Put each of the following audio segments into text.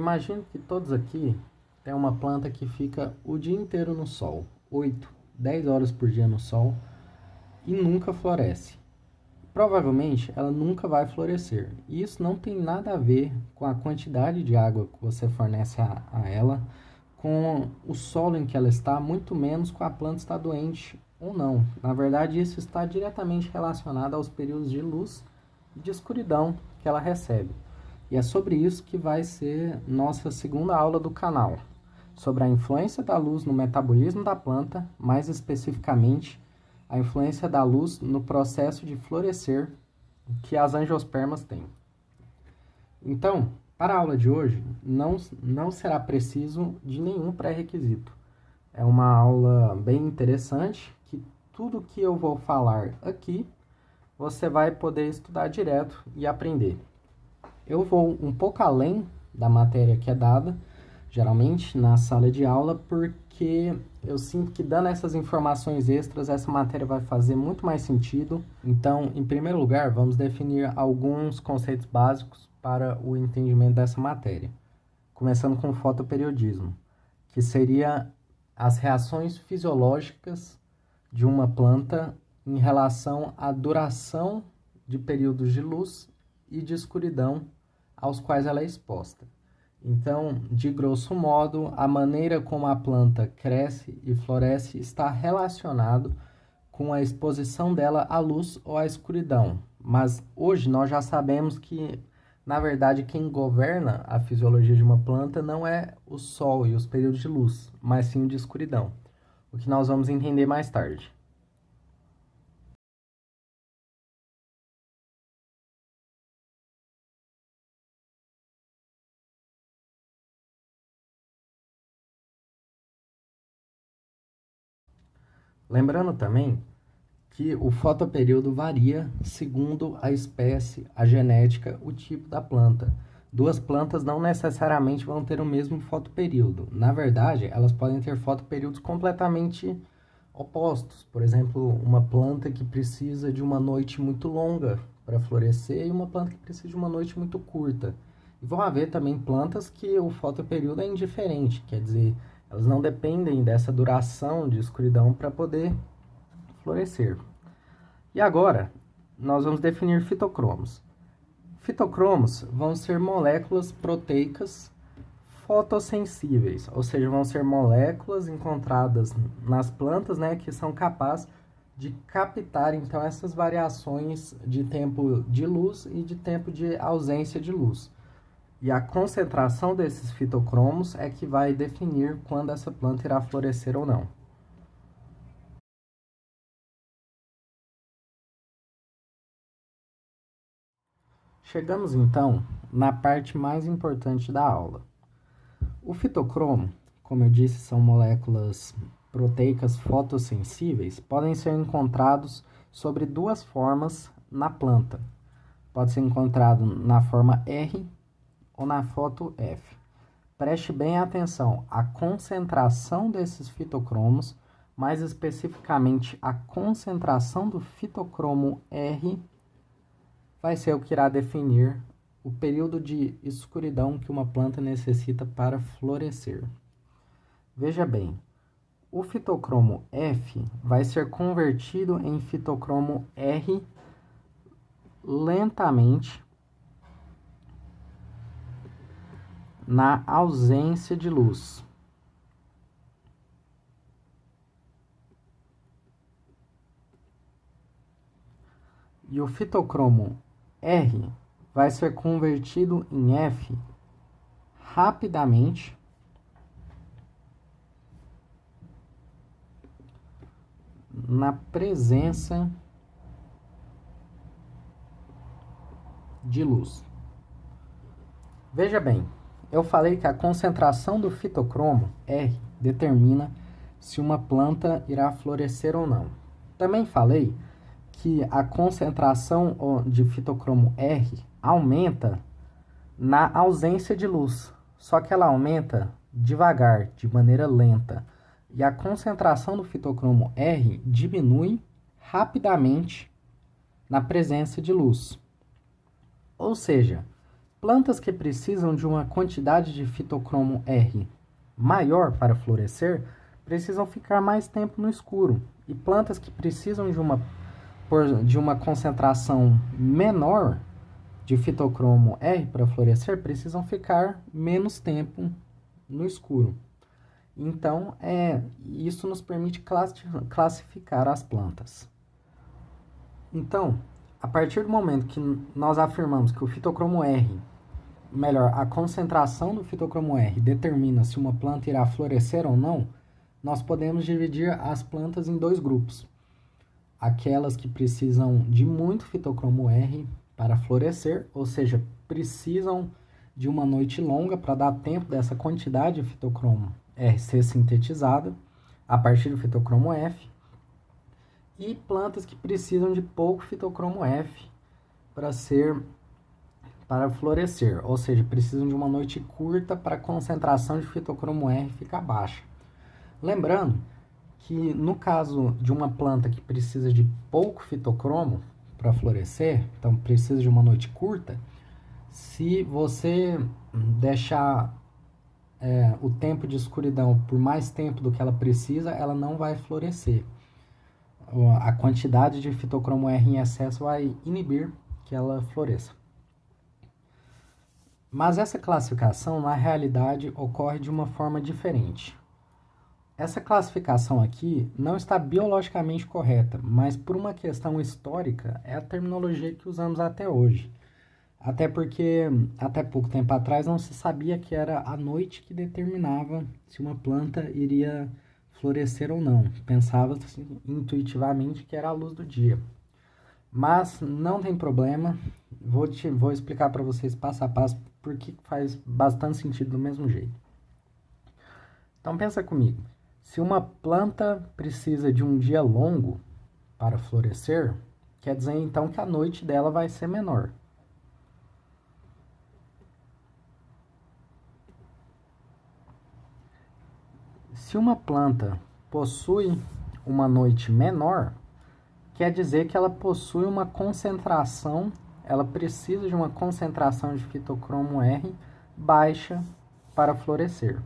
imagino que todos aqui têm uma planta que fica o dia inteiro no sol, 8, 10 horas por dia no sol, e nunca floresce. Provavelmente ela nunca vai florescer. E isso não tem nada a ver com a quantidade de água que você fornece a ela, com o solo em que ela está, muito menos com a planta estar doente ou não. Na verdade, isso está diretamente relacionado aos períodos de luz e de escuridão que ela recebe. E é sobre isso que vai ser nossa segunda aula do canal, sobre a influência da luz no metabolismo da planta, mais especificamente a influência da luz no processo de florescer que as angiospermas têm. Então, para a aula de hoje, não será preciso de nenhum pré-requisito. É uma aula bem interessante, que tudo que eu vou falar aqui, você vai poder estudar direto e aprender. Eu vou um pouco além da matéria que é dada, geralmente, na sala de aula, porque eu sinto que dando essas informações extras, essa matéria vai fazer muito mais sentido. Então, em primeiro lugar, vamos definir alguns conceitos básicos para o entendimento dessa matéria. Começando com o fotoperiodismo, que seria as reações fisiológicas de uma planta em relação à duração de períodos de luz e de escuridão aos quais ela é exposta. Então, de grosso modo, a maneira como a planta cresce e floresce está relacionado com a exposição dela à luz ou à escuridão. Mas hoje nós já sabemos que, na verdade, quem governa a fisiologia de uma planta não é o sol e os períodos de luz, mas sim o de escuridão, o que nós vamos entender mais tarde. Lembrando também que o fotoperíodo varia segundo a espécie, a genética, o tipo da planta. Duas plantas não necessariamente vão ter o mesmo fotoperíodo. Na verdade, elas podem ter fotoperíodos completamente opostos. Por exemplo, uma planta que precisa de uma noite muito longa para florescer e uma planta que precisa de uma noite muito curta. E vão haver também plantas que o fotoperíodo é indiferente, quer dizer, elas não dependem dessa duração de escuridão para poder florescer. E agora, nós vamos definir fitocromos. Fitocromos vão ser moléculas proteicas fotossensíveis, ou seja, vão ser moléculas encontradas nas plantas, que são capazes de captar, então, essas variações de tempo de luz e de tempo de ausência de luz. E a concentração desses fitocromos é que vai definir quando essa planta irá florescer ou não. Chegamos então na parte mais importante da aula. O fitocromo, como eu disse, são moléculas proteicas fotossensíveis, podem ser encontrados sobre duas formas na planta. Pode ser encontrado na forma R ou na foto F. Preste bem atenção, a concentração desses fitocromos, mais especificamente a concentração do fitocromo R, vai ser o que irá definir o período de escuridão que uma planta necessita para florescer. Veja bem, o fitocromo F vai ser convertido em fitocromo R lentamente na ausência de luz. E o fitocromo R vai ser convertido em F rapidamente na presença de luz. Veja bem, eu falei que a concentração do fitocromo R determina se uma planta irá florescer ou não. Também falei que a concentração de fitocromo R aumenta na ausência de luz, só que ela aumenta devagar, de maneira lenta, e a concentração do fitocromo R diminui rapidamente na presença de luz. Ou seja, Plantas que precisam de uma quantidade de fitocromo R maior para florescer precisam ficar mais tempo no escuro. E plantas que precisam de uma concentração menor de fitocromo R para florescer precisam ficar menos tempo no escuro. Então, isso nos permite classificar as plantas. Então, a partir do momento que nós afirmamos que o fitocromo R, melhor, a concentração do fitocromo R determina se uma planta irá florescer ou não, nós podemos dividir as plantas em dois grupos. Aquelas que precisam de muito fitocromo R para florescer, ou seja, precisam de uma noite longa para dar tempo dessa quantidade de fitocromo R ser sintetizada a partir do fitocromo F, e plantas que precisam de pouco fitocromo F para florescer, ou seja, precisam de uma noite curta para a concentração de fitocromo R ficar baixa. Lembrando que no caso de uma planta que precisa de pouco fitocromo para florescer, então precisa de uma noite curta, se você deixar o tempo de escuridão por mais tempo do que ela precisa, ela não vai florescer. A quantidade de fitocromo R em excesso vai inibir que ela floresça. Mas essa classificação, na realidade, ocorre de uma forma diferente. Essa classificação aqui não está biologicamente correta, mas por uma questão histórica é a terminologia que usamos até hoje. Até porque, até pouco tempo atrás, não se sabia que era a noite que determinava se uma planta iria florescer ou não. Pensava-se intuitivamente que era a luz do dia. Mas não tem problema, vou explicar para vocês passo a passo porque faz bastante sentido do mesmo jeito. Então pensa comigo, se uma planta precisa de um dia longo para florescer, quer dizer então que a noite dela vai ser menor. Se uma planta possui uma noite menor, quer dizer que ela possui uma concentração, ela precisa de uma concentração de fitocromo R baixa para florescer.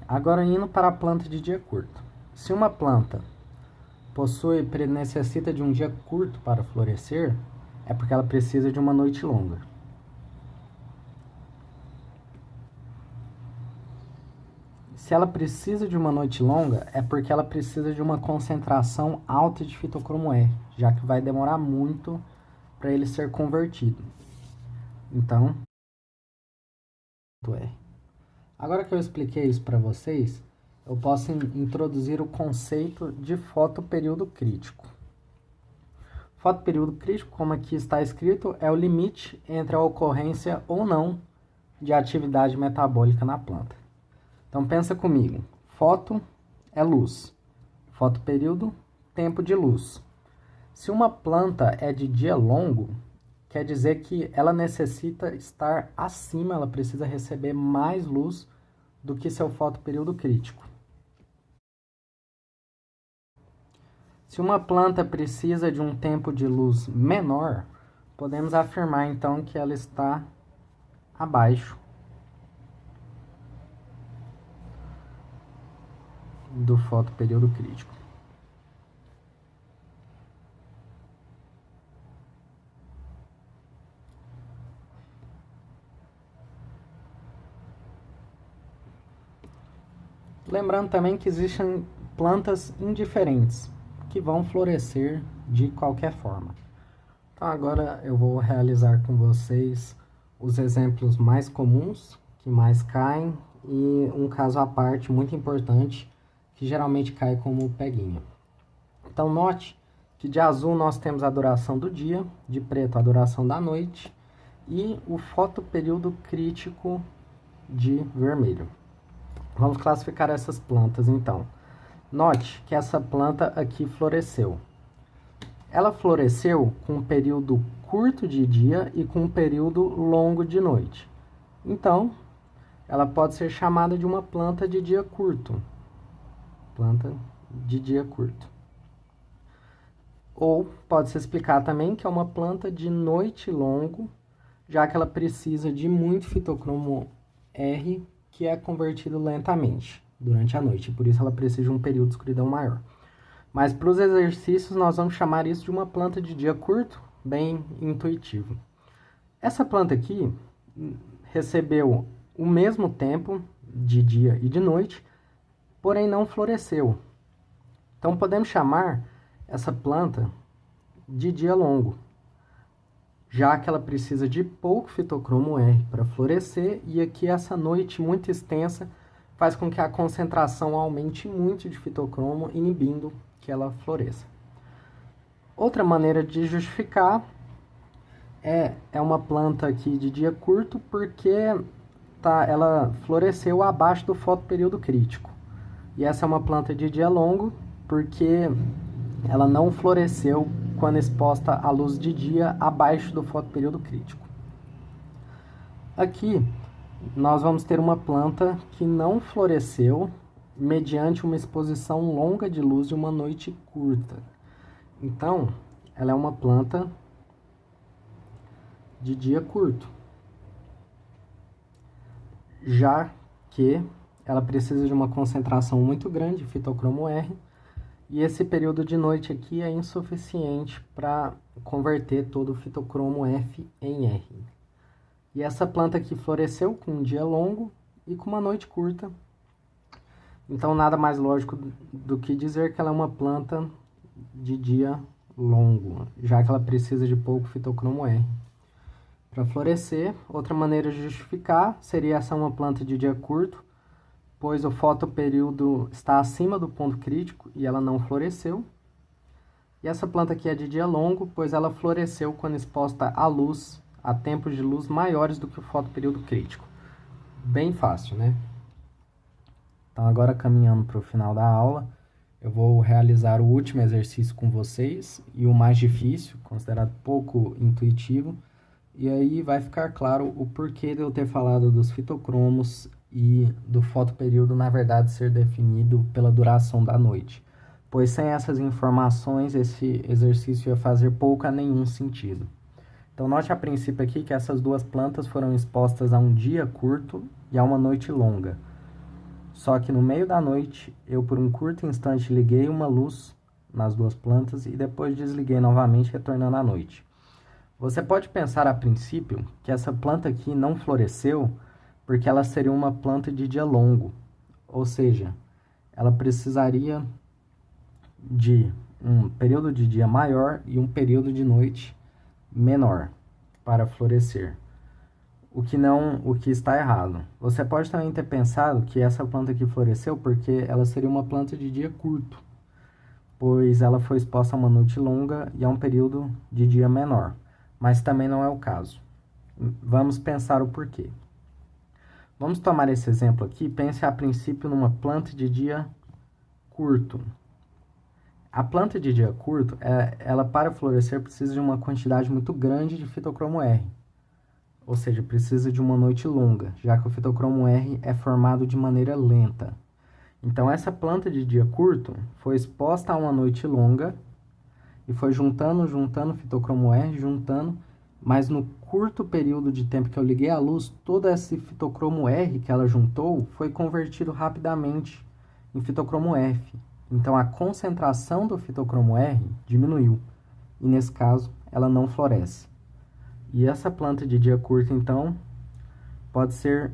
Agora indo para a planta de dia curto. Se uma planta necessita de um dia curto para florescer, é porque ela precisa de uma noite longa. Se ela precisa de uma noite longa, é porque ela precisa de uma concentração alta de fitocromo R, já que vai demorar muito para ele ser convertido. Então, agora que eu expliquei isso para vocês, eu posso introduzir o conceito de fotoperíodo crítico. Fotoperíodo crítico, como aqui está escrito, é o limite entre a ocorrência ou não de atividade metabólica na planta. Então pensa comigo, foto é luz, fotoperíodo, tempo de luz. Se uma planta é de dia longo, quer dizer que ela necessita estar acima, ela precisa receber mais luz do que seu fotoperíodo crítico. Se uma planta precisa de um tempo de luz menor, podemos afirmar então que ela está abaixo do fotoperíodo crítico. Lembrando também que existem plantas indiferentes que vão florescer de qualquer forma. Então agora eu vou realizar com vocês os exemplos mais comuns, que mais caem, e um caso à parte muito importante, que geralmente cai como peguinha. Então note que de azul nós temos a duração do dia, de preto a duração da noite e o fotoperíodo crítico de vermelho. Vamos classificar essas plantas então. Note que essa planta aqui floresceu. Ela floresceu com um período curto de dia e com um período longo de noite. Então, ela pode ser chamada de uma planta de dia curto. Planta de dia curto. Ou pode-se explicar também que é uma planta de noite longo, já que ela precisa de muito fitocromo R, que é convertido lentamente durante a noite. Por isso ela precisa de um período de escuridão maior. Mas para os exercícios nós vamos chamar isso de uma planta de dia curto, bem intuitivo. Essa planta aqui recebeu o mesmo tempo de dia e de noite, porém não floresceu. Então podemos chamar essa planta de dia longo, já que ela precisa de pouco fitocromo R para florescer, e aqui essa noite muito extensa faz com que a concentração aumente muito de fitocromo, inibindo que ela floresça. Outra maneira de justificar é uma planta aqui de dia curto porque ela floresceu abaixo do fotoperíodo crítico. E essa é uma planta de dia longo porque ela não floresceu quando exposta à luz de dia abaixo do fotoperíodo crítico. Aqui nós vamos ter uma planta que não floresceu mediante uma exposição longa de luz de uma noite curta. Então, ela é uma planta de dia curto, já que ela precisa de uma concentração muito grande de fitocromo R, e esse período de noite aqui é insuficiente para converter todo o fitocromo F em R. E essa planta aqui floresceu com um dia longo e com uma noite curta. Então nada mais lógico do que dizer que ela é uma planta de dia longo, já que ela precisa de pouco fitocromo R. Para florescer, outra maneira de justificar seria essa uma planta de dia curto, pois o fotoperíodo está acima do ponto crítico e ela não floresceu. E essa planta aqui é de dia longo, pois ela floresceu quando exposta à luz, a tempos de luz maiores do que o fotoperíodo crítico. Bem fácil, né? Então agora caminhando para o final da aula, eu vou realizar o último exercício com vocês e o mais difícil, considerado pouco intuitivo. E aí vai ficar claro o porquê de eu ter falado dos fitocromos e do fotoperíodo, na verdade, ser definido pela duração da noite. Pois sem essas informações, esse exercício ia fazer pouco a nenhum sentido. Então, note a princípio aqui que essas duas plantas foram expostas a um dia curto e a uma noite longa. Só que no meio da noite, eu por um curto instante liguei uma luz nas duas plantas e depois desliguei novamente, retornando à noite. Você pode pensar a princípio que essa planta aqui não floresceu porque ela seria uma planta de dia longo, ou seja, ela precisaria de um período de dia maior e um período de noite menor para florescer. O que está errado. Você pode também ter pensado que essa planta aqui floresceu porque ela seria uma planta de dia curto, pois ela foi exposta a uma noite longa e a um período de dia menor. Mas também não é o caso. Vamos pensar o porquê. Vamos tomar esse exemplo aqui. Pense a princípio numa planta de dia curto. A planta de dia curto, ela para florescer precisa de uma quantidade muito grande de fitocromo R. Ou seja, precisa de uma noite longa, já que o fitocromo R é formado de maneira lenta. Então essa planta de dia curto foi exposta a uma noite longa e foi juntando fitocromo R, mas no curto período de tempo que eu liguei a luz, todo esse fitocromo R que ela juntou foi convertido rapidamente em fitocromo F. Então a concentração do fitocromo R diminuiu e nesse caso ela não floresce. E essa planta de dia curto então pode ser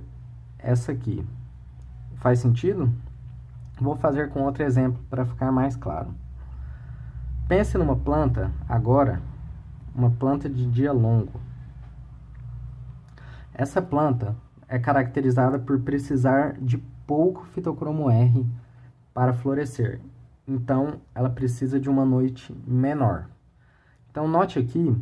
essa aqui. Faz sentido? Vou fazer com outro exemplo para ficar mais claro. Pense numa planta, agora, uma planta de dia longo. Essa planta é caracterizada por precisar de pouco fitocromo R para florescer. Então, ela precisa de uma noite menor. Então, note aqui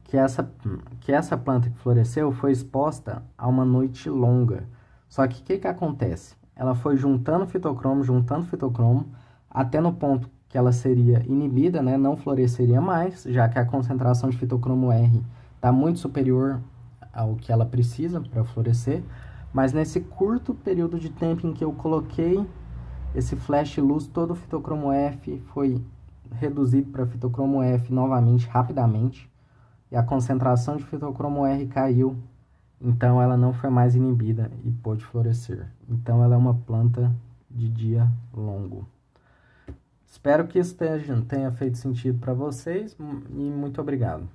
que essa planta que floresceu foi exposta a uma noite longa. Só que o que acontece? Ela foi juntando fitocromo, até no ponto que ela seria inibida, né? Não floresceria mais, já que a concentração de fitocromo R está muito superior ao que ela precisa para florescer. Mas nesse curto período de tempo em que eu coloquei esse flash luz, todo o fitocromo F foi reduzido para fitocromo F novamente rapidamente e a concentração de fitocromo R caiu, então ela não foi mais inibida e pôde florescer. Então ela é uma planta de dia longo. Espero que isso tenha feito sentido para vocês e muito obrigado.